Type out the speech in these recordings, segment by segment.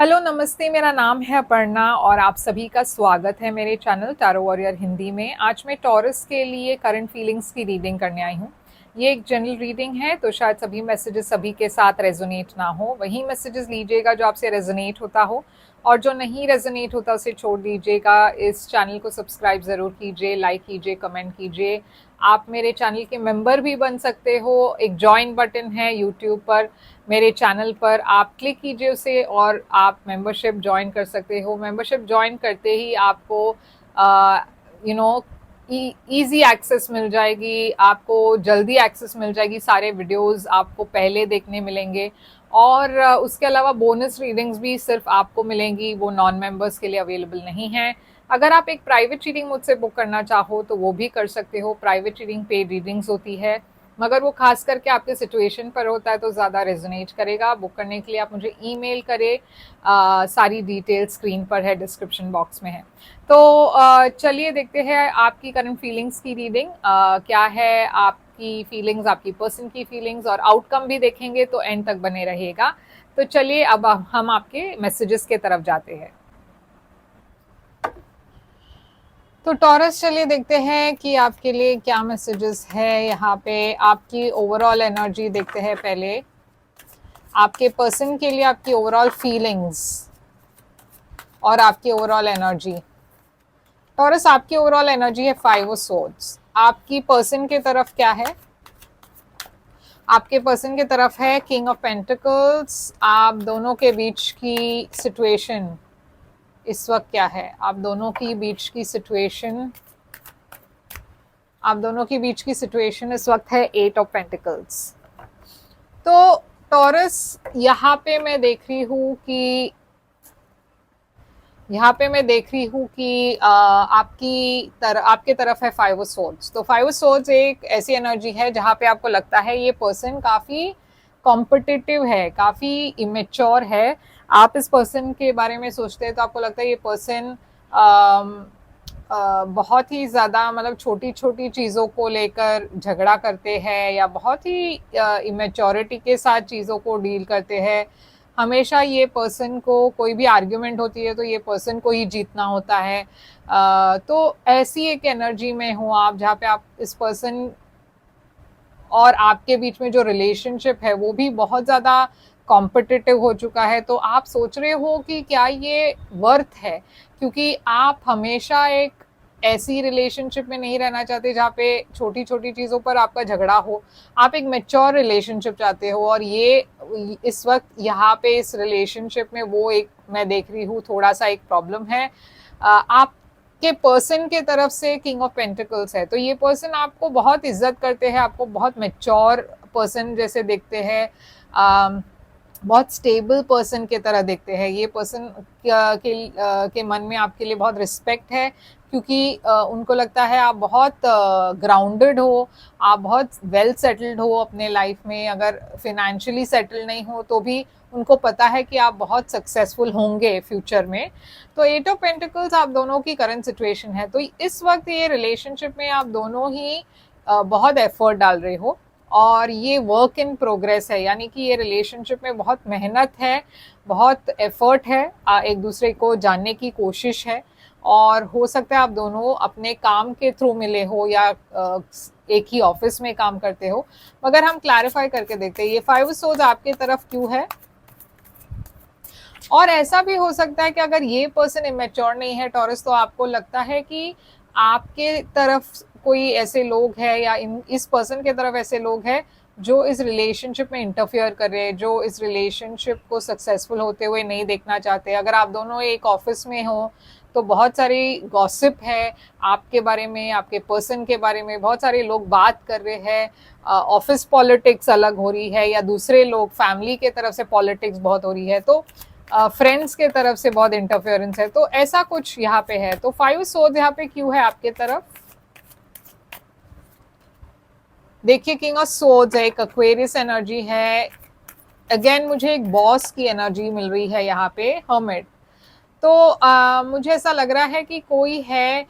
Hello नमस्ते, मेरा नाम है अपर्णा और आप सभी का स्वागत है मेरे चैनल टैरो वॉरियर हिंदी में। आज मैं टॉरस के लिए करंट फीलिंग्स की रीडिंग करने आई हूँ। ये एक जनरल रीडिंग है, तो शायद सभी मैसेजेस सभी के साथ रेजोनेट ना हो। वही मैसेजेस लीजिएगा जो आपसे रेजोनेट होता हो, और जो नहीं रेजोनेट होता उसे छोड़ दीजिएगा। इस चैनल को सब्सक्राइब ज़रूर कीजिए, लाइक कीजिए, कमेंट कीजिए। आप मेरे चैनल के मेंबर भी बन सकते हो। एक जॉइन बटन है यूट्यूब पर, मेरे चैनल पर आप क्लिक कीजिए उसे और आप मेंबरशिप ज्वाइन कर सकते हो। मेंबरशिप ज्वाइन करते ही आपको यू नो इजी एक्सेस मिल जाएगी, आपको जल्दी एक्सेस मिल जाएगी, सारे वीडियोस आपको पहले देखने मिलेंगे। और उसके अलावा बोनस रीडिंग्स भी सिर्फ आपको मिलेंगी, वो नॉन मेंबर्स के लिए अवेलेबल नहीं है। अगर आप एक प्राइवेट रीडिंग मुझसे बुक करना चाहो तो वो भी कर सकते हो। प्राइवेट रीडिंग पेड रीडिंग्स होती है, मगर वो खास करके आपके सिचुएशन पर होता है तो ज़्यादा रेजोनेट करेगा। बुक करने के लिए आप मुझे ईमेल करें, सारी डिटेल स्क्रीन पर है, डिस्क्रिप्शन बॉक्स में है। तो चलिए देखते हैं आपकी करंट फीलिंग्स की रीडिंग क्या है। आपकी फीलिंग्स, आपकी पर्सन की फीलिंग्स और आउटकम भी देखेंगे, तो एंड तक बने रहिएगा। तो चलिए अब हम आपके मैसेजेस के तरफ जाते हैं। तो टॉरस, चलिए देखते हैं कि आपके लिए क्या मैसेजेस है यहाँ पे। आपकी ओवरऑल एनर्जी देखते हैं पहले। आपके पर्सन के लिए आपकी ओवरऑल फीलिंग्स और आपकी ओवरऑल एनर्जी। टॉरस, आपकी ओवरऑल एनर्जी है 5 ऑफ सोर्ड्स। आपकी पर्सन के तरफ क्या है? आपके पर्सन के तरफ है किंग ऑफ पेंटिकल्स। आप दोनों के बीच की सिचुएशन इस वक्त क्या है? आप दोनों की बीच की सिचुएशन इस वक्त है 8 ऑफ पेंटिकल्स। तो टॉरस, यहाँ पे मैं देख रही हूँ कि आपके तरफ है 5 ऑफ सोर्ड्स। तो 5 ऑफ सोर्ड्स एक ऐसी एनर्जी है जहाँ पे आपको लगता है ये पर्सन काफी कॉम्पिटिटिव है, काफी इमेच्योर है। आप इस पर्सन के बारे में सोचते हैं तो आपको लगता है ये पर्सन बहुत ही ज़्यादा, मतलब छोटी छोटी चीज़ों को लेकर झगड़ा करते हैं, या बहुत ही इमेच्योरिटी के साथ चीज़ों को डील करते हैं। हमेशा ये पर्सन को कोई भी आर्ग्यूमेंट होती है तो ये पर्सन को ही जीतना होता है। तो ऐसी एक एनर्जी में हूँ आप, जहाँ पे आप इस पर्सन और आपके बीच में जो रिलेशनशिप है वो भी बहुत ज़्यादा कॉम्पिटिटिव हो चुका है। तो आप सोच रहे हो कि क्या ये वर्थ है, क्योंकि आप हमेशा एक ऐसी रिलेशनशिप में नहीं रहना चाहते जहाँ पे छोटी छोटी चीज़ों पर आपका झगड़ा हो। आप एक मैच्योर रिलेशनशिप चाहते हो, और ये इस वक्त यहाँ पे इस रिलेशनशिप में वो एक मैं देख रही हूँ थोड़ा सा एक प्रॉब्लम है। आप के पर्सन के तरफ से किंग ऑफ पेंटिकल्स है, तो ये पर्सन आपको बहुत इज्जत करते हैं, आपको बहुत मैच्योर पर्सन जैसे देखते हैं, बहुत स्टेबल पर्सन की तरह देखते हैं। ये पर्सन के मन में आपके लिए बहुत रिस्पेक्ट है, क्योंकि उनको लगता है आप बहुत ग्राउंडेड हो, आप बहुत वेल सेटल्ड हो अपने लाइफ में। अगर फिनेंशियली सेटल्ड नहीं हो तो भी उनको पता है कि आप बहुत सक्सेसफुल होंगे फ्यूचर में। तो 8 ऑफ पेंटिकल्स आप दोनों की करंट सिचुएशन है। तो इस वक्त ये रिलेशनशिप में आप दोनों ही बहुत एफर्ट डाल रहे हो, और ये वर्क इन प्रोग्रेस है, यानी कि ये रिलेशनशिप में बहुत मेहनत है, बहुत एफर्ट है, एक दूसरे को जानने की कोशिश है। और हो सकता है आप दोनों अपने काम के थ्रू मिले हो, या एक ही ऑफिस में काम करते हो। मगर हम क्लैरिफाई करके देखते हैं ये 5 सोर्ड्स आपके तरफ क्यों है। और ऐसा भी हो सकता है कि अगर ये पर्सन इमेच्योर नहीं है टॉरस, तो आपको लगता है कि आपके तरफ कोई ऐसे लोग हैं, या इस पर्सन के तरफ ऐसे लोग हैं जो इस रिलेशनशिप में इंटरफियर कर रहे हैं, जो इस रिलेशनशिप को सक्सेसफुल होते हुए नहीं देखना चाहते। अगर आप दोनों एक ऑफिस में हो तो बहुत सारी गॉसिप है आपके बारे में, आपके पर्सन के बारे में बहुत सारे लोग बात कर रहे हैं। ऑफिस पॉलिटिक्स अलग हो रही है, या दूसरे लोग फैमिली के तरफ से पॉलिटिक्स बहुत हो रही है, तो फ्रेंड्स के तरफ से बहुत इंटरफेरेंस है। तो ऐसा कुछ यहाँ पे है। तो 5 सोर्ड्स यहाँ पे क्यों है आपके तरफ? देखिए, किंग ऑफ सोर्ड्स है, एक एक्वेरियस एनर्जी है। अगेन मुझे एक बॉस की एनर्जी मिल रही है यहाँ पे, हर्मिट। तो मुझे ऐसा लग रहा है कि कोई है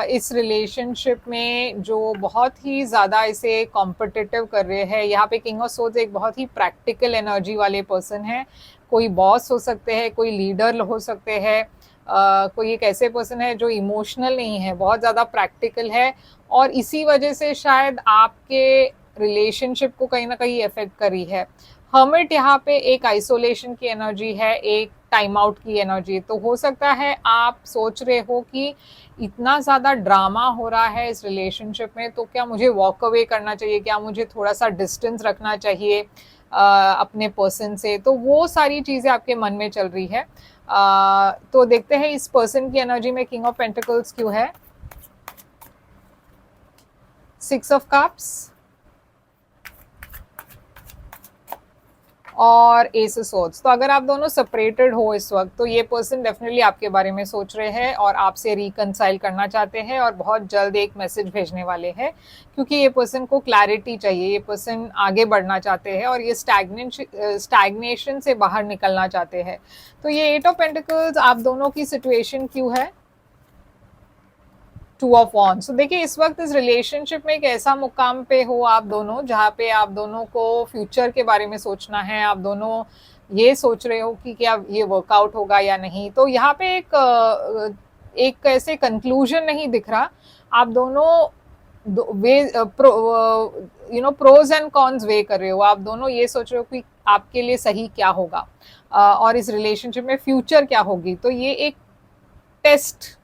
इस रिलेशनशिप में जो बहुत ही ज़्यादा इसे कॉम्पिटिटिव कर रहे हैं। यहाँ पे किंग ऑफ सोर्ड्स एक बहुत ही प्रैक्टिकल एनर्जी वाले पर्सन है। कोई बॉस हो सकते हैं, कोई लीडर हो सकते हैं, कोई एक ऐसे पर्सन है जो इमोशनल नहीं है, बहुत ज़्यादा प्रैक्टिकल है, और इसी वजह से शायद आपके रिलेशनशिप को कहीं ना कहीं इफेक्ट करी है। हर्मिट यहाँ पे एक आइसोलेशन की एनर्जी है, एक टाइम आउट की एनर्जी। तो हो सकता है आप सोच रहे हो कि इतना ज़्यादा ड्रामा हो रहा है इस रिलेशनशिप में, तो क्या मुझे वॉक अवे करना चाहिए, क्या मुझे थोड़ा सा डिस्टेंस रखना चाहिए अपने पर्सन से। तो वो सारी चीज़ें आपके मन में चल रही है। तो देखते हैं इस पर्सन की एनर्जी में किंग ऑफ पेंटिकल्स क्यों है, 6 ऑफ कप्स और एस ऑफ सोर्ड्स। तो अगर आप दोनों सेपरेटेड हो इस वक्त, तो ये पर्सन डेफिनेटली आपके बारे में सोच रहे हैं और आपसे रिकंसाइल करना चाहते हैं और बहुत जल्द एक मैसेज भेजने वाले हैं, क्योंकि ये पर्सन को क्लैरिटी चाहिए, ये पर्सन आगे बढ़ना चाहते हैं और ये स्टैग्नेशन से बाहर निकलना चाहते हैं। तो ये 8 ऑफ पेंटिकल्स आप दोनों की सिचुएशन क्यों है, 2 ऑफ वॉन्ड्स। तो देखिए इस वक्त इस रिलेशनशिप में एक ऐसा मुकाम पे हो आप दोनों, जहाँ पे आप दोनों को फ्यूचर के बारे में सोचना है, आप दोनों ये सोच रहे हो कि क्या ये वर्कआउट होगा या नहीं। तो यहाँ पे एक ऐसे कंक्लूजन नहीं दिख रहा, आप दोनों वे प्रोज एंड कॉन्स वे कर रहे हो, आप दोनों ये सोच रहे हो कि आपके लिए सही क्या होगा और इस रिलेशनशिप में फ्यूचर क्या होगी। तो ये एक टेस्ट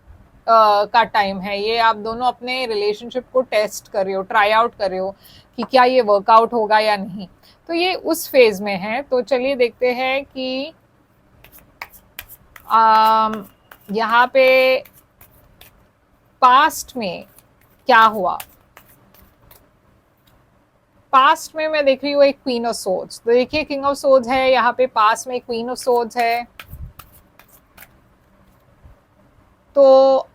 का टाइम है, ये आप दोनों अपने रिलेशनशिप को टेस्ट कर रहे हो, ट्राई आउट कर रहे हो कि क्या ये वर्कआउट होगा या नहीं। तो ये उस फेज में है। तो चलिए देखते हैं कि यहाँ पे पास्ट में क्या हुआ। पास्ट में मैं देख रही हूँ एक क्वीन ऑफ सोर्ड्स। तो देखिए किंग ऑफ सोर्ड्स है, यहाँ पे पास में क्वीन ऑफ सोर्ड्स है। तो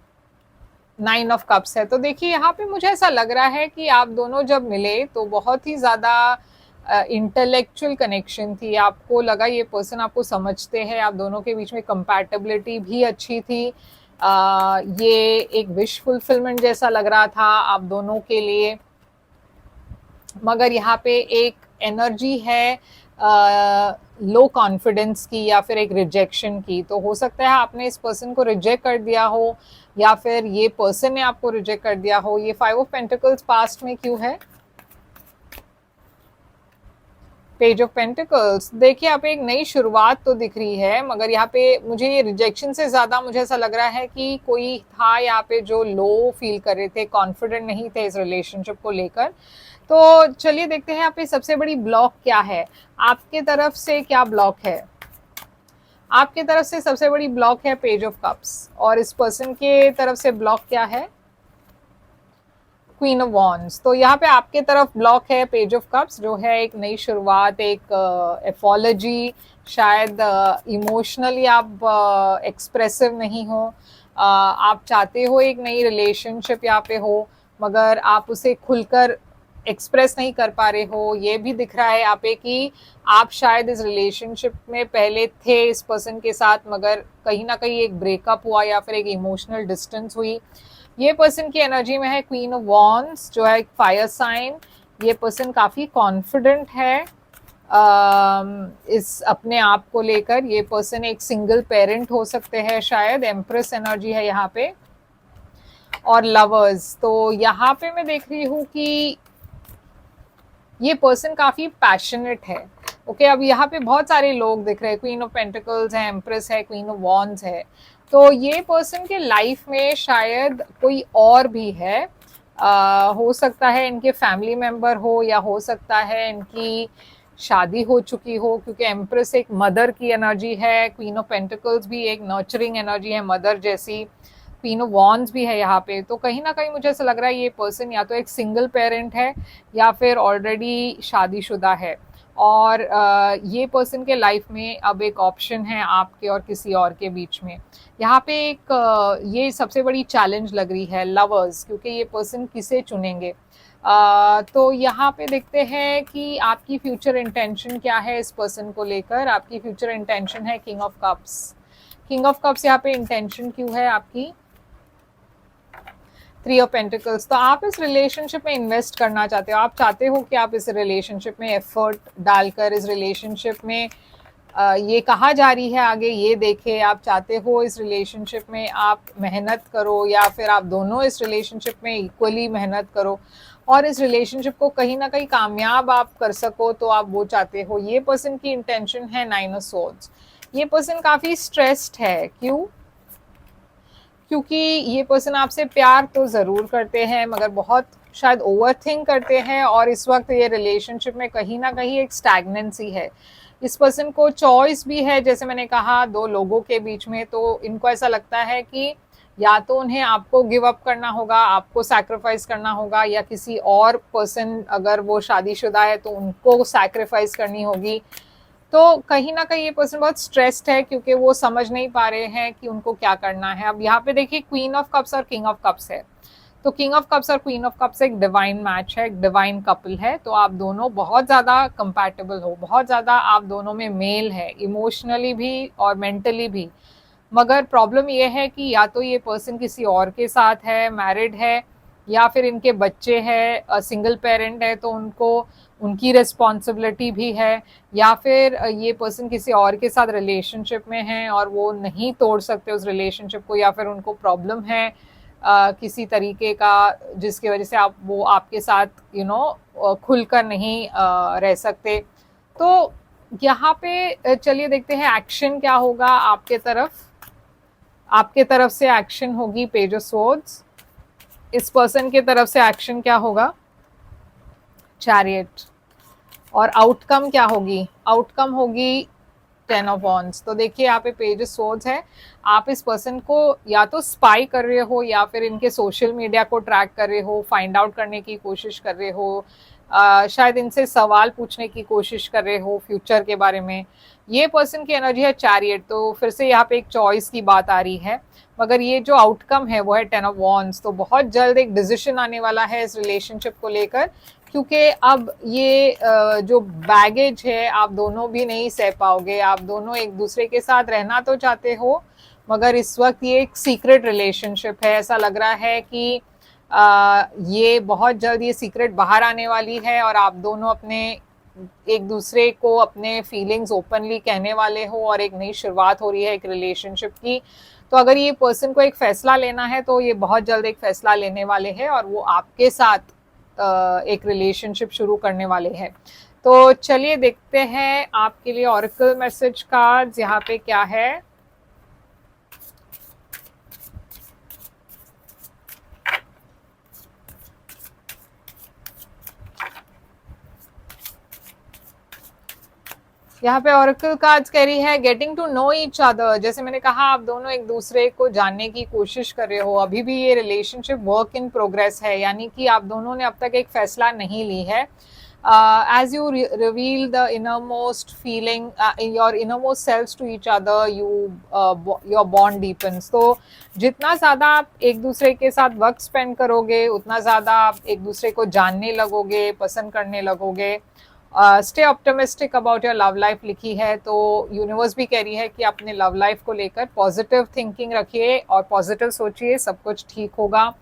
9 ऑफ कप्स है। तो देखिए यहाँ पे मुझे ऐसा लग रहा है कि आप दोनों जब मिले तो बहुत ही ज़्यादा इंटेलेक्चुअल कनेक्शन थी, आपको लगा ये पर्सन आपको समझते हैं, आप दोनों के बीच में कंपैटिबिलिटी भी अच्छी थी। ये एक विश फुलफिलमेंट जैसा लग रहा था आप दोनों के लिए। मगर यहाँ पे एक एनर्जी है लो कॉन्फिडेंस की या फिर एक रिजेक्शन की। तो हो सकता है आपने इस पर्सन को रिजेक्ट कर दिया हो या फिर ये पर्सन ने आपको रिजेक्ट कर दिया हो। ये 5 ऑफ पेंटिकल्स पास्ट में क्यों है, पेज ऑफ पेंटिकल्स। देखिए यहाँ पे एक नई शुरुआत तो दिख रही है, मगर यहाँ पे मुझे ये रिजेक्शन से ज़्यादा मुझे ऐसा लग रहा है कि कोई था यहाँ पे जो लो फील कर रहे थे, कॉन्फिडेंट नहीं थे इस रिलेशनशिप को लेकर। तो चलिए देखते हैं यहाँ पे सबसे बड़ी ब्लॉक क्या है, आपके तरफ से क्या ब्लॉक है। आपके तरफ से सबसे बड़ी ब्लॉक है पेज ऑफ कप्स, और इस पर्सन के तरफ से ब्लॉक क्या है, क्वीन ऑफ वॉन्ड्स। तो यहाँ पे आपके तरफ ब्लॉक है पेज ऑफ कप्स, जो है एक नई शुरुआत, एक एपोलॉजी, शायद इमोशनली आप एक्सप्रेसिव नहीं हो, आप चाहते हो एक नई रिलेशनशिप यहाँ पे हो, मगर आप उसे खुलकर एक्सप्रेस नहीं कर पा रहे हो। ये भी दिख रहा है यहाँ पे कि आप शायद इस रिलेशनशिप में पहले थे इस पर्सन के साथ, मगर कहीं ना कहीं एक ब्रेकअप हुआ या फिर एक इमोशनल डिस्टेंस हुई। ये पर्सन की एनर्जी में है क्वीन ऑफ वॉन्ड्स, जो है एक फायर साइन। ये पर्सन काफ़ी कॉन्फिडेंट है इस अपने आप को लेकर। ये पर्सन एक सिंगल पेरेंट हो सकते हैं शायद, एम्प्रेस एनर्जी है यहाँ पे। और लवर्स, तो यहाँ पे मैं देख रही हूँ कि ये पर्सन काफ़ी पैशनेट है। ओके, अब यहाँ पे बहुत सारे लोग दिख रहे हैं, क्वीन ऑफ पेंटिकल्स है, एम्प्रेस है, क्वीन ऑफ वॉन्ड्स है। तो ये पर्सन के लाइफ में शायद कोई और भी है, हो सकता है इनके फैमिली मेंबर हो, या हो सकता है इनकी शादी हो चुकी हो, क्योंकि एम्प्रेस एक मदर की एनर्जी है, क्वीन ऑफ पेंटिकल्स भी एक नर्चरिंग एनर्जी है मदर जैसी, क्वीन ऑफ वॉन्ड्स भी है यहाँ पे। तो कहीं ना कहीं मुझे ऐसा लग रहा है ये पर्सन या तो एक सिंगल पेरेंट है या फिर ऑलरेडी शादीशुदा है, और ये पर्सन के लाइफ में अब एक ऑप्शन है आपके और किसी और के बीच में। यहाँ पे एक ये सबसे बड़ी चैलेंज लग रही है लवर्स, क्योंकि ये पर्सन किसे चुनेंगे। तो यहाँ पे देखते हैं कि आपकी फ्यूचर इंटेंशन क्या है इस पर्सन को लेकर। आपकी फ्यूचर इंटेंशन है king of cups. King of cups यहाँ पे इंटेंशन क्यों है आपकी, 3 ऑफ पेंटिकल्स। तो आप इस रिलेशनशिप में इन्वेस्ट करना चाहते हो, आप चाहते हो कि आप इस रिलेशनशिप में एफर्ट डालकर इस रिलेशनशिप में ये कहा जा रही है आगे ये देखे, आप चाहते हो इस रिलेशनशिप में आप मेहनत करो या फिर आप दोनों इस रिलेशनशिप में इक्वली मेहनत करो और इस रिलेशनशिप को कहीं ना कहीं कामयाब आप कर सको, तो आप वो चाहते हो। ये पर्सन की इंटेंशन है 9 ऑफ सोर्ड्स। ये पर्सन काफी स्ट्रेस्ड है। क्यों? क्योंकि ये पर्सन आपसे प्यार तो ज़रूर करते हैं मगर बहुत शायद ओवर थिंक करते हैं, और इस वक्त ये रिलेशनशिप में कहीं ना कहीं एक स्टैग्नेंसी है। इस पर्सन को चॉइस भी है, जैसे मैंने कहा, दो लोगों के बीच में, तो इनको ऐसा लगता है कि या तो उन्हें आपको गिव अप करना होगा, आपको सैक्रिफाइस करना होगा, या किसी और पर्सन, अगर वो शादीशुदा है तो उनको सैक्रिफाइस करनी होगी। तो कहीं ना कहीं ये पर्सन बहुत स्ट्रेस्ड है क्योंकि वो समझ नहीं पा रहे हैं कि उनको क्या करना है। अब यहाँ पे देखिए क्वीन ऑफ कप्स और किंग ऑफ कप्स है, तो किंग ऑफ कप्स और क्वीन ऑफ कप्स एक डिवाइन मैच है, एक डिवाइन कपल है। तो आप दोनों बहुत ज़्यादा कंपैटिबल हो, बहुत ज़्यादा आप दोनों में मेल है, इमोशनली भी और मेंटली भी। मगर प्रॉब्लम ये है कि या तो ये पर्सन किसी और के साथ है, मैरिड है, या फिर इनके बच्चे हैं, सिंगल पेरेंट है तो उनको उनकी रिस्पॉन्सिबिलिटी भी है, या फिर ये पर्सन किसी और के साथ रिलेशनशिप में है और वो नहीं तोड़ सकते उस रिलेशनशिप को, या फिर उनको प्रॉब्लम है किसी तरीके का जिसकी वजह से आप वो आपके साथ खुलकर नहीं रह सकते। तो यहाँ पे चलिए देखते हैं एक्शन क्या होगा आपके तरफ। आपके तरफ से एक्शन होगी पेज ऑफ स्वॉर्ड्स, इस पर्सन के तरफ से एक्शन क्या होगा? चैरियट। और आउटकम क्या होगी? आउटकम होगी 10 ऑफ वॉन्ड्स। तो देखिए यहाँ पे पेज ऑफ स्वॉर्ड्स है, आप इस पर्सन को या तो स्पाई कर रहे हो या फिर इनके सोशल मीडिया को ट्रैक कर रहे हो, फाइंड आउट करने की कोशिश कर रहे हो, शायद इनसे सवाल पूछने की कोशिश कर रहे हो फ्यूचर के बारे में। ये पर्सन की एनर्जी है चैरियट, तो फिर से यहाँ पे एक चॉइस की बात आ रही है। मगर ये जो आउटकम है वो है 10 ऑफ वॉन्ड्स। तो बहुत जल्द एक डिसीजन आने वाला है इस रिलेशनशिप को लेकर, क्योंकि अब ये जो बैगेज है आप दोनों भी नहीं सह पाओगे। आप दोनों एक दूसरे के साथ रहना तो चाहते हो मगर इस वक्त ये एक सीक्रेट रिलेशनशिप है। ऐसा लग रहा है कि ये बहुत जल्द ये सीक्रेट बाहर आने वाली है और आप दोनों अपने एक दूसरे को अपने फीलिंग्स ओपनली कहने वाले हो और एक नई शुरुआत हो रही है एक रिलेशनशिप की। तो अगर ये पर्सन को एक फैसला लेना है तो ये बहुत जल्द एक फैसला लेने वाले हैं और वो आपके साथ एक रिलेशनशिप शुरू करने वाले हैं। तो चलिए देखते हैं आपके लिए ऑरेकल मैसेज कार्ड्स यहाँ पे क्या है। यहाँ पे ऑरेकल कार्ड्स कह रही है getting to know each other. जैसे मैंने कहा आप दोनों एक दूसरे को जानने की कोशिश कर रहे हो, अभी भी ये रिलेशनशिप वर्क इन प्रोग्रेस है, यानी कि आप दोनों ने अब तक एक फैसला नहीं ली है। as you reveal the innermost feeling in your innermost selves to each other, your bond deepens। तो जितना ज़्यादा आप एक दूसरे के साथ वक्त स्पेंड करोगे उतना ज़्यादा आप एक दूसरे को जानने लगोगे, पसंद करने लगोगे। Stay optimistic about your love life लिखी है, तो यूनिवर्स भी कह रही है कि अपने लव लाइफ को लेकर पॉजिटिव थिंकिंग रखिए और पॉजिटिव सोचिए, सब कुछ ठीक होगा।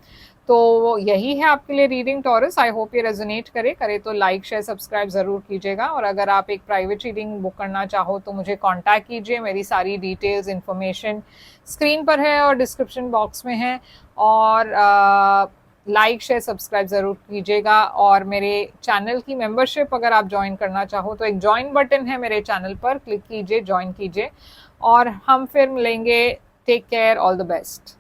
तो यही है आपके लिए रीडिंग टॉरस। आई होप ये रेजोनेट करे तो लाइक शेयर सब्सक्राइब ज़रूर कीजिएगा। और अगर आप एक प्राइवेट रीडिंग बुक करना चाहो तो मुझे कांटेक्ट कीजिए, मेरी सारी डिटेल्स इन्फॉर्मेशन स्क्रीन पर है और डिस्क्रिप्शन बॉक्स में है। और लाइक शेयर सब्सक्राइब ज़रूर कीजिएगा। और मेरे चैनल की मेंबरशिप अगर आप ज्वाइन करना चाहो तो एक ज्वाइन बटन है मेरे चैनल पर, क्लिक कीजिए, ज्वाइन कीजिए और हम फिर मिलेंगे। Take care, all the best.